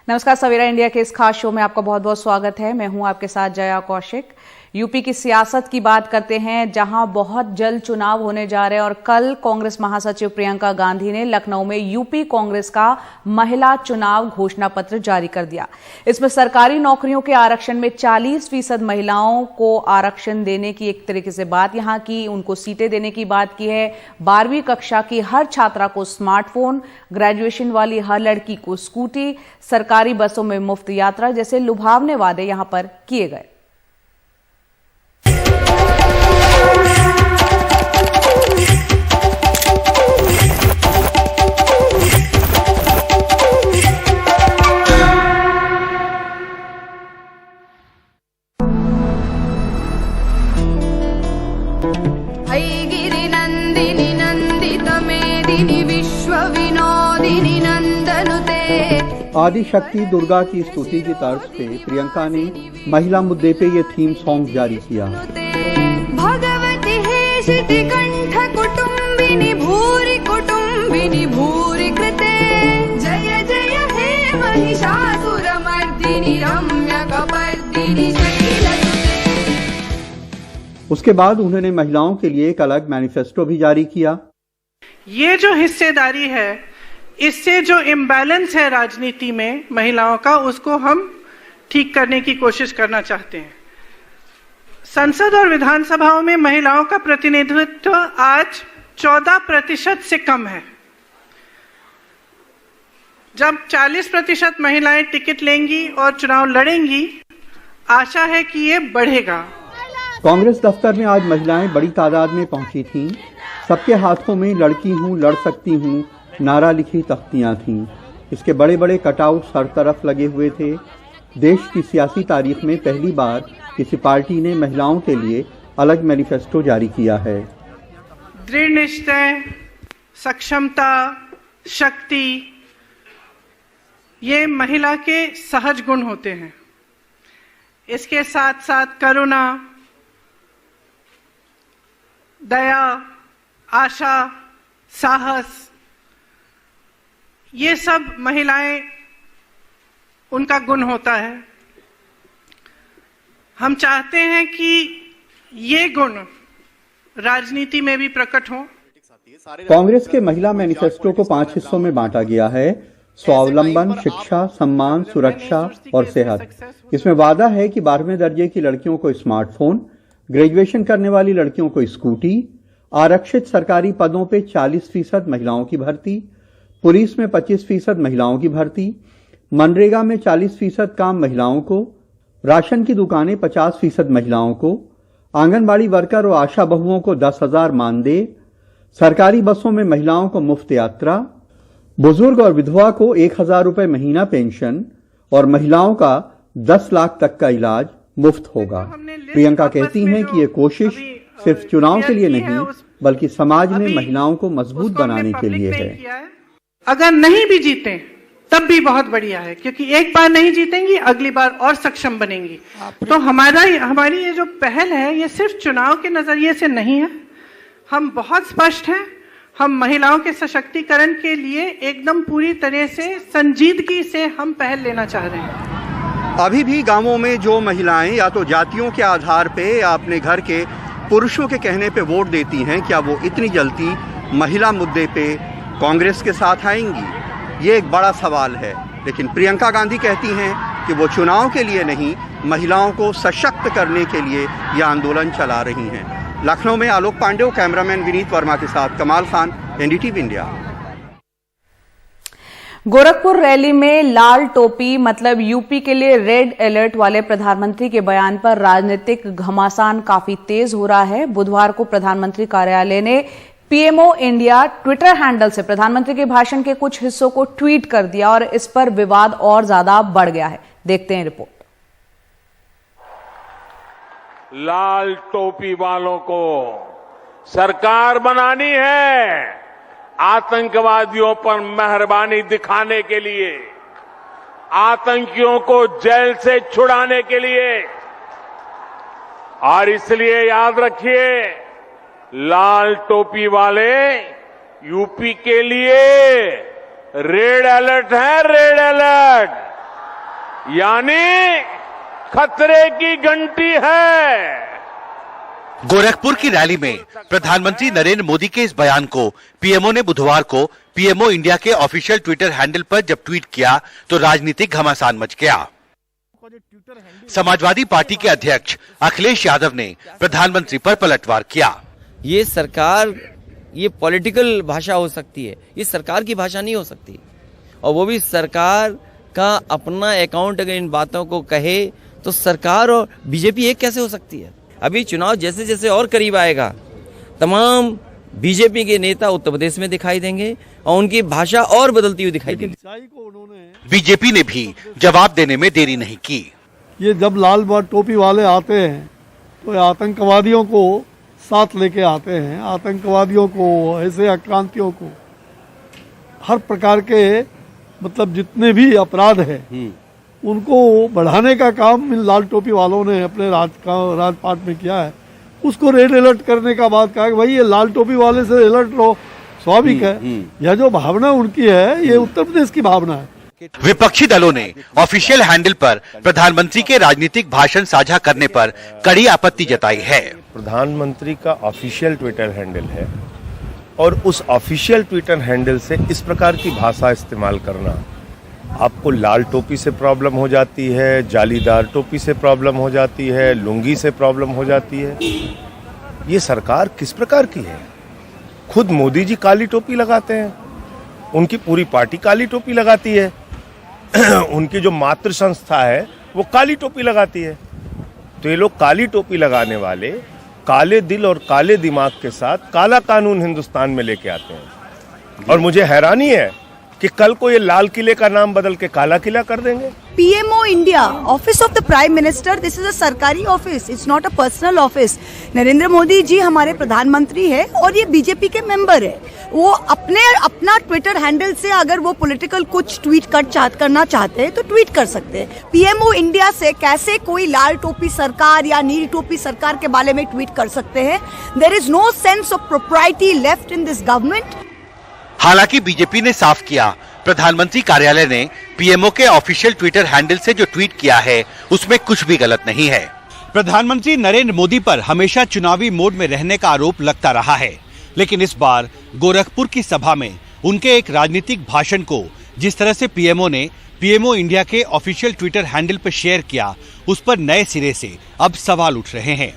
नमस्कार, सवेरा इंडिया के इस खास शो में आपका बहुत बहुत स्वागत है। मैं हूं आपके साथ जया कौशिक। यूपी की सियासत की बात करते हैं, जहां बहुत जल्द चुनाव होने जा रहे हैं और कल कांग्रेस महासचिव प्रियंका गांधी ने लखनऊ में यूपी कांग्रेस का महिला चुनाव घोषणा पत्र जारी कर दिया। इसमें सरकारी नौकरियों के आरक्षण में 40% महिलाओं को आरक्षण देने की एक तरीके से बात यहां की, उनको सीटें देने की बात की है। 12वीं कक्षा की हर छात्रा को स्मार्टफोन, ग्रेजुएशन वाली हर लड़की को स्कूटी, सरकारी बसों में मुफ्त यात्रा जैसे लुभावने वादे यहां पर किए गए। गिरिनन्दिनि नन्दितमेदिनि विश्वविनोदिनि नन्दनुते। आदि शक्ति दुर्गा की स्तुति की तर्ज पे प्रियंका ने महिला मुद्दे पे ये थीम सॉन्ग जारी किया। भगवती हेशिति कंठ कुटुम्बिनि भूरि कुटुम्बिनि भूरि कृते। जय जय हे महिषासुरमर्दिनि रम्यकपर्दिनि शैलसुते। उसके बाद उन्होंने महिलाओं के लिए एक अलग मैनिफेस्टो भी जारी किया। ये जो हिस्सेदारी है, इससे जो इम्बैलेंस है राजनीति में महिलाओं का, उसको हम ठीक करने की कोशिश करना चाहते हैं। संसद और विधानसभाओं में महिलाओं का प्रतिनिधित्व आज 14% से कम है। जब 40% महिलाएं टिकट लेंगी और चुनाव लड़ेंगी, आशा है कि ये बढ़ेगा। कांग्रेस दफ्तर में आज महिलाएं बड़ी तादाद में पहुंची थीं। सबके हाथों में लड़की हूं, लड़ सकती हूं नारा लिखी तख्तियां थीं। इसके बड़े बड़े कटआउट हर तरफ लगे हुए थे। देश की सियासी तारीख में पहली बार किसी पार्टी ने महिलाओं के लिए अलग मैनिफेस्टो जारी किया है। दृढ़ निश्चय, सक्षमता, शक्ति, ये महिला के सहज गुण होते हैं। इसके साथ साथ करुणा, दया, आशा, साहस, ये सब महिलाएं, उनका गुण होता है। हम चाहते हैं कि ये गुण राजनीति में भी प्रकट हो। कांग्रेस के महिला मैनिफेस्टो को 5 हिस्सों में बांटा गया है: स्वावलंबन, शिक्षा, सम्मान, सुरक्षा और सेहत। इसमें वादा है कि 12वें दर्जे की लड़कियों को स्मार्टफोन, ग्रेजुएशन करने वाली लड़कियों को स्कूटी, आरक्षित सरकारी पदों पे 40% महिलाओं की भर्ती, पुलिस में 25% महिलाओं की भर्ती, मनरेगा में 40% काम महिलाओं को, राशन की दुकानें 50% महिलाओं को, आंगनबाड़ी वर्कर और आशा बहुओं को 10,000 मानदेय, सरकारी बसों में महिलाओं को मुफ्त यात्रा, बुजुर्ग और विधवा को 1,000 रुपए महीना पेंशन और महिलाओं का 10 लाख तक का इलाज मुफ्त होगा। प्रियंका कहती हैं कि ये कोशिश सिर्फ चुनाव के लिए नहीं, बल्कि समाज में महिलाओं को मजबूत बनाने के लिए है। अगर नहीं भी जीते तब भी बहुत बढ़िया है, क्योंकि एक बार नहीं जीतेंगी, अगली बार और सक्षम बनेंगी। तो हमारी ये जो पहल है, ये सिर्फ चुनाव के नजरिए से नहीं है। हम बहुत स्पष्ट हैं, हम महिलाओं के सशक्तिकरण के लिए एकदम पूरी तरह से संजीदगी से हम पहल लेना चाह रहे हैं। अभी भी गांवों में जो महिलाएं या तो जातियों के आधार पे या अपने घर के पुरुषों के कहने पे वोट देती हैं, क्या वो इतनी जल्दी महिला मुद्दे पे कांग्रेस के साथ आएंगी? ये एक बड़ा सवाल है। लेकिन प्रियंका गांधी कहती हैं कि वो चुनाव के लिए नहीं, महिलाओं को सशक्त करने के लिए यह आंदोलन चला रही हैं। लखनऊ में आलोक पांडे, कैमरामैन विनीत वर्मा के साथ कमाल Khan, NDTV India. Gorakhpur rally में लाल टोपी मतलब यूपी के लिए रेड अलर्ट वाले प्रधानमंत्री के बयान पर राजनीतिक घमासान काफी तेज हो रहा है। बुधवार को प्रधानमंत्री कार्यालय ने पीएमओ इंडिया ट्विटर हैंडल से प्रधानमंत्री के भाषण के कुछ हिस्सों को ट्वीट कर दिया और इस पर विवाद और ज्यादा बढ़ गया है। देखते हैं रिपोर्ट। लाल टोपी वालों को सरकार बनानी है, आतंकवादियों पर मेहरबानी दिखाने के लिए, आतंकियों को जेल से छुड़ाने के लिए। और इसलिए याद रखिए, लाल टोपी वाले यूपी के लिए रेड अलर्ट है, रेड अलर्ट। यानी खतरे की घंटी है। गोरखपुर की रैली में प्रधानमंत्री नरेंद्र मोदी के इस बयान को पीएमओ ने बुधवार को पीएमओ इंडिया के ऑफिशियल ट्विटर हैंडल पर जब ट्वीट किया तो राजनीतिक घमासान मच गया। समाजवादी पार्टी के अध्यक्ष अखिलेश यादव ने प्रधानमंत्री पर पलटवार किया। ये सरकार, ये पॉलिटिकल भाषा हो सकती है, ये सरकार की भाषा नहीं हो सकती। और वो भी सरकार का अपना अकाउंट अगर इन बातों को कहे तो सरकार और बीजेपी एक कैसे हो सकती है। अभी चुनाव जैसे जैसे और करीब आएगा, तमाम बीजेपी के नेता उत्तर प्रदेश में दिखाई देंगे और उनकी भाषा और बदलती हुई दिखाई देगी। बीजेपी ने भी जवाब देने में देरी नहीं की। ये जब लाल टोपी वाले आते हैं तो आतंकवादियों को साथ लेके आते हैं, आतंकवादियों को, ऐसे आक्रांतियों को, हर प्रकार के मतलब जितने भी अपराध है उनको बढ़ाने का काम इन लाल टोपी वालों ने अपने राजपाट में किया है। उसको रेड अलर्ट करने का बात कहा कि भाई ये लाल टोपी वाले से अलर्ट लो, स्वाभाविक है। यह जो भावना उनकी है ये उत्तर प्रदेश की भावना है। विपक्षी दलों ने ऑफिशियल हैंडल पर प्रधानमंत्री के राजनीतिक भाषण साझा करने पर कड़ी आपत्ति जताई है। प्रधानमंत्री का ऑफिशियल ट्विटर हैंडल है और उस ऑफिशियल ट्विटर हैंडल से इस प्रकार की भाषा इस्तेमाल करना, आपको लाल टोपी से प्रॉब्लम हो जाती है, जालीदार टोपी से प्रॉब्लम हो जाती है, लुंगी से प्रॉब्लम हो जाती है। ये सरकार किस प्रकार की है? खुद मोदी जी काली टोपी लगाते हैं, उनकी पूरी पार्टी काली टोपी लगाती है, उनकी जो मातृ संस्था है वो काली टोपी लगाती है। तो ये लोग काली टोपी लगाने वाले काले दिल और काले दिमाग के साथ काला कानून हिंदुस्तान में लेके आते हैं। और मुझे हैरानी है कि कल को ये लाल किले का नाम बदल के काला किला कर देंगे। PMO India, office of the prime minister, this is a सरकारी office, it's not a personal office. Narendra Modi ji हमारे प्रधानमंत्री है और ये बीजेपी के मेंबर है। वो अपना ट्विटर हैंडल से अगर वो पॉलिटिकल कुछ ट्वीट करना चाहते हैं तो ट्वीट कर सकते हैं। पीएमओ इंडिया से कैसे कोई लाल टोपी सरकार या नीली टोपी सरकार के बारे में ट्वीट कर सकते हैं? There is no sense of propriety left in this government. हालांकि बीजेपी ने साफ किया, प्रधानमंत्री कार्यालय ने पीएमओ के ऑफिशियल ट्विटर हैंडल से जो ट्वीट किया है उसमें कुछ भी गलत नहीं है। प्रधानमंत्री नरेंद्र मोदी पर हमेशा चुनावी मोड में रहने का आरोप लगता रहा है, लेकिन इस बार गोरखपुर की सभा में उनके एक राजनीतिक भाषण को जिस तरह से पीएमओ इंडिया के ऑफिशियल ट्विटर हैंडल पर शेयर किया, उस पर नए सिरे से अब सवाल उठ रहे हैं।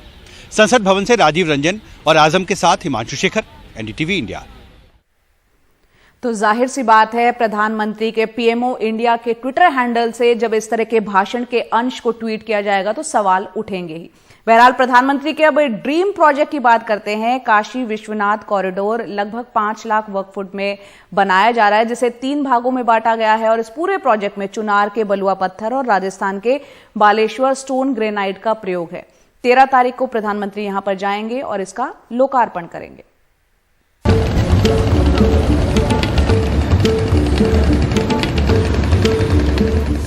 संसद भवन से राजीव रंजन और आजम के साथ हिमांशु शेखर, एनडीटीवी इंडिया। तो जाहिर सी बात है, प्रधानमंत्री के पीएमओ इंडिया के ट्विटर हैंडल से जब इस तरह के भाषण के अंश को ट्वीट किया जाएगा तो सवाल उठेंगे ही। बहरहाल प्रधानमंत्री के अब ड्रीम प्रोजेक्ट की बात करते हैं। काशी विश्वनाथ कॉरिडोर लगभग 5 लाख वर्ग फुट में बनाया जा रहा है, जिसे 3 भागों में बांटा गया है और इस पूरे प्रोजेक्ट में चुनार के बलुआ पत्थर और राजस्थान के बालेश्वर स्टोन ग्रेनाइट का प्रयोग है। 13 तारीख को प्रधानमंत्री यहां पर जाएंगे और इसका लोकार्पण करेंगे।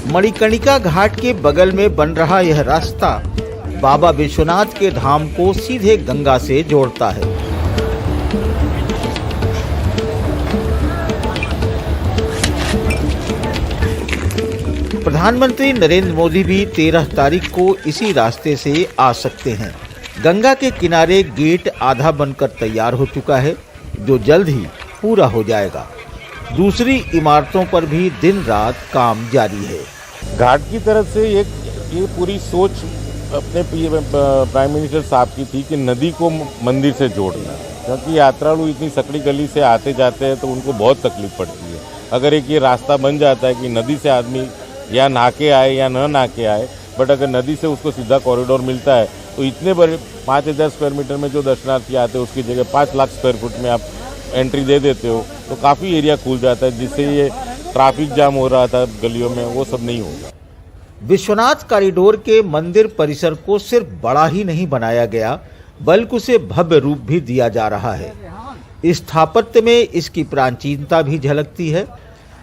मणिकर्णिका घाट के बगल में बन रहा यह रास्ता बाबा विश्वनाथ के धाम को सीधे गंगा से जोड़ता है। प्रधानमंत्री नरेंद्र मोदी भी 13 तारीख को इसी रास्ते से आ सकते हैं। गंगा के किनारे गेट आधा बनकर तैयार हो चुका है, जो जल्द ही पूरा हो जाएगा। दूसरी इमारतों पर भी दिन रात काम जारी है। घाट की तरफ से ये पूरी सोच अपने प्राइम मिनिस्टर साहब की थी कि नदी को मंदिर से जोड़ना, क्योंकि यात्रालु इतनी सकड़ी गली से आते जाते हैं तो उनको बहुत तकलीफ पड़ती है। अगर एक ये रास्ता बन जाता है कि नदी से आदमी या नहा के आए या न नहा के आए, बट अगर नदी से उसको सीधा कॉरिडोर मिलता है तो इतने बड़े 5000 स्क्वायर मीटर में जो दर्शनार्थी आते हैं उसकी जगह 5 लाख स्क्वायर फुट में आप एंट्री दे देते हो तो काफ़ी एरिया खुल जाता है, जिससे ये ट्रैफिक जाम हो रहा था गलियों में, वो सब नहीं होगा। विश्वनाथ कॉरिडोर के मंदिर परिसर को सिर्फ बड़ा ही नहीं बनाया गया, बल्कि उसे भव्य रूप भी दिया जा रहा है। स्थापत्य में इसकी प्राचीनता भी झलकती है।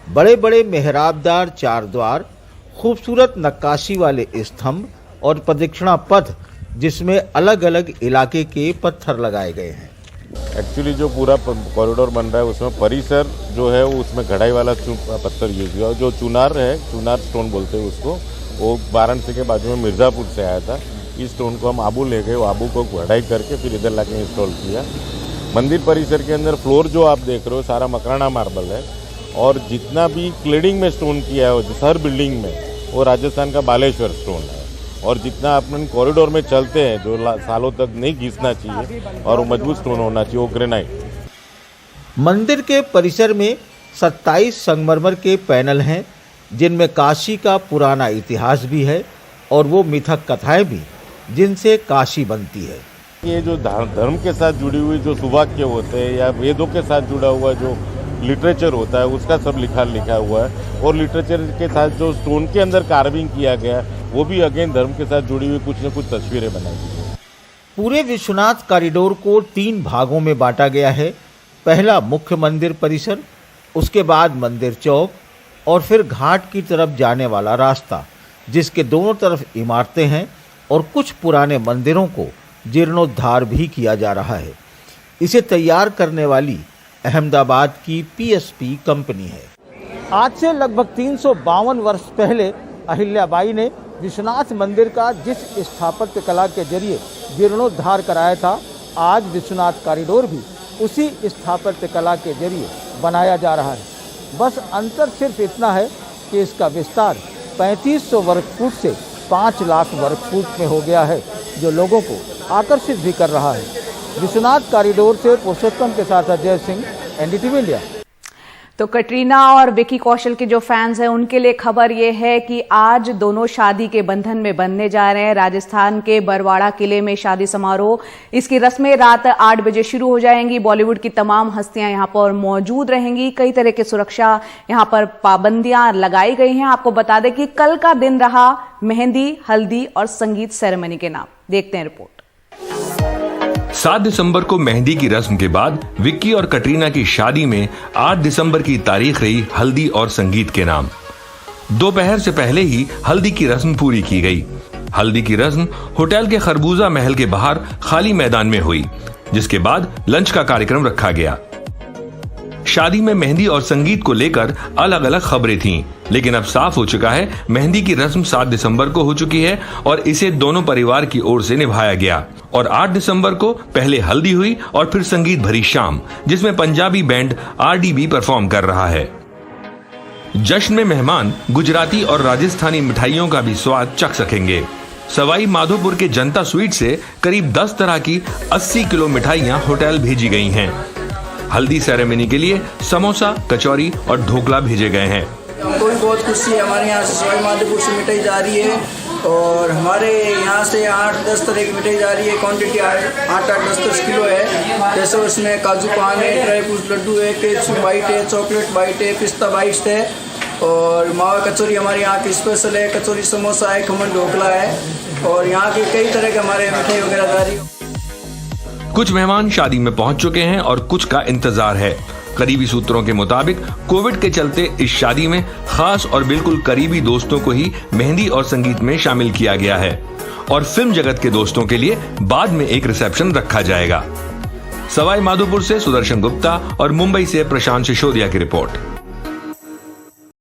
बड़े बड़े मेहराबदार 4 द्वार, खूबसूरत नक्काशी वाले स्तंभ और प्रदक्षिणा पथ, जिसमें अलग अलग इलाके के पत्थर लगाए गए हैं। एक्चुअली जो पूरा कॉरिडोर बन रहा है उसमें परिसर जो है उसमें घड़ाई वाला पत्थर यूज हुआ, जो चुनार है, चुनार स्टोन बोलते हैं उसको, वो वाराणसी के बाजू में मिर्ज़ापुर से आया था। इस स्टोन को हम आबू ले गए, वो आबू को कढ़ाई करके फिर इधर लाके इंस्टॉल किया। मंदिर परिसर के अंदर फ्लोर जो आप देख रहे हो सारा मकराना मार्बल है, और जितना भी क्लेडिंग में स्टोन किया है हर बिल्डिंग में वो राजस्थान का बालेश्वर स्टोन है। और जितना अपन कॉरिडोर में चलते हैं जो सालों तक नहीं घिसना चाहिए और वो मजबूत स्टोन होना चाहिए, वो ग्रेनाइट। मंदिर के परिसर में 27 संगमरमर के पैनल हैं, जिनमें काशी का पुराना इतिहास भी है और वो मिथक कथाएं भी जिनसे काशी बनती है। ये जो धर्म के साथ जुड़ी हुई जो सुवाक्य होते हैं या वेदों के साथ जुड़ा हुआ जो लिटरेचर होता है उसका सब लिखा हुआ है, और लिटरेचर के साथ जो स्टोन के अंदर कार्विंग किया गया वो भी अगेन धर्म के साथ जुड़ी हुई कुछ न कुछ तस्वीरें बनाई गई है। पूरे विश्वनाथ कॉरिडोर को 3 भागों में बांटा गया है। पहला मुख्य मंदिर परिसर, उसके बाद मंदिर चौक और फिर घाट की तरफ जाने वाला रास्ता, जिसके दोनों तरफ इमारतें हैं और कुछ पुराने मंदिरों को जीर्णोद्धार भी किया जा रहा है। इसे तैयार करने वाली अहमदाबाद की पीएसपी कंपनी है। आज से लगभग 352 वर्ष पहले अहिल्याबाई ने विश्वनाथ मंदिर का जिस स्थापत्य कला के जरिए जीर्णोद्धार कराया था, आज विश्वनाथ कॉरिडोर भी उसी स्थापत्य कला के जरिए बनाया जा रहा है। बस अंतर सिर्फ इतना है कि इसका विस्तार 3500 वर्ग फुट से 5 लाख वर्ग फुट में हो गया है, जो लोगों को आकर्षित भी कर रहा है। विश्वनाथ कॉरिडोर से पुरुषोत्तम के साथ अजय सिंह, एनडीटीवी इंडिया। तो कटरीना और विकी कौशल के जो फैंस हैं उनके लिए खबर ये है कि आज दोनों शादी के बंधन में बंधने जा रहे हैं। राजस्थान के बरवाड़ा किले में शादी समारोह, इसकी रस्में रात 8 बजे शुरू हो जाएंगी। बॉलीवुड की तमाम हस्तियां यहां पर मौजूद रहेंगी। कई तरह की सुरक्षा यहां पर पाबंदियां लगाई गई हैं। आपको बता दें कि कल का दिन रहा मेहंदी, हल्दी और संगीत सेरेमनी के नाम। देखते हैं रिपोर्ट। 7 दिसंबर को मेहंदी की रस्म के बाद विक्की और कटरीना की शादी में 8 दिसंबर की तारीख रही हल्दी और संगीत के नाम। दोपहर से पहले ही हल्दी की रस्म पूरी की गई। हल्दी की रस्म होटल के खरबूजा महल के बाहर खाली मैदान में हुई, जिसके बाद लंच का कार्यक्रम रखा गया। शादी में मेहंदी और संगीत को लेकर अलग अलग खबरें थीं, लेकिन अब साफ हो चुका है मेहंदी की रस्म 7 दिसंबर को हो चुकी है और इसे दोनों परिवार की ओर से निभाया गया। और 8 दिसंबर को पहले हल्दी हुई और फिर संगीत भरी शाम, जिसमें पंजाबी बैंड आरडीबी परफॉर्म कर रहा है। जश्न में मेहमान गुजराती और राजस्थानी मिठाइयों का भी स्वाद चख सकेंगे। सवाई माधोपुर के जनता स्वीट से करीब 10 तरह की 80 किलो मिठाइयां होटल भेजी गई हैं। हल्दी सेरेमनी के लिए समोसा, कचौरी और ढोकला भेजे गए हैं। हमको भी बहुत खुशी है, हमारे यहाँ से सवाई माधोपुर से मिठाई जा रही है और हमारे यहाँ से 8-10 तरह की मिठाई जा रही है। क्वांटिटी 8-10 किलो है। जैसे उसमें काजू पान है, ड्राई फ्रूट लड्डू है, केसर बाइट है, चॉकलेट बाइट है, पिस्ता बाइट्स है और मावा कचौरी हमारे यहाँ की स्पेशल है। कचौरी समोसा है, खमन ढोकला है और यहाँ के कई तरह के हमारे मिठाई वगैरह जा रही है। कुछ मेहमान शादी में पहुंच चुके हैं और कुछ का इंतजार है। करीबी सूत्रों के मुताबिक कोविड के चलते इस शादी में खास और बिल्कुल करीबी दोस्तों को ही मेहंदी और संगीत में शामिल किया गया है और फिल्म जगत के दोस्तों के लिए बाद में एक रिसेप्शन रखा जाएगा। सवाई माधोपुर से सुदर्शन गुप्ता और मुंबई से प्रशांत सिसोदिया की रिपोर्ट।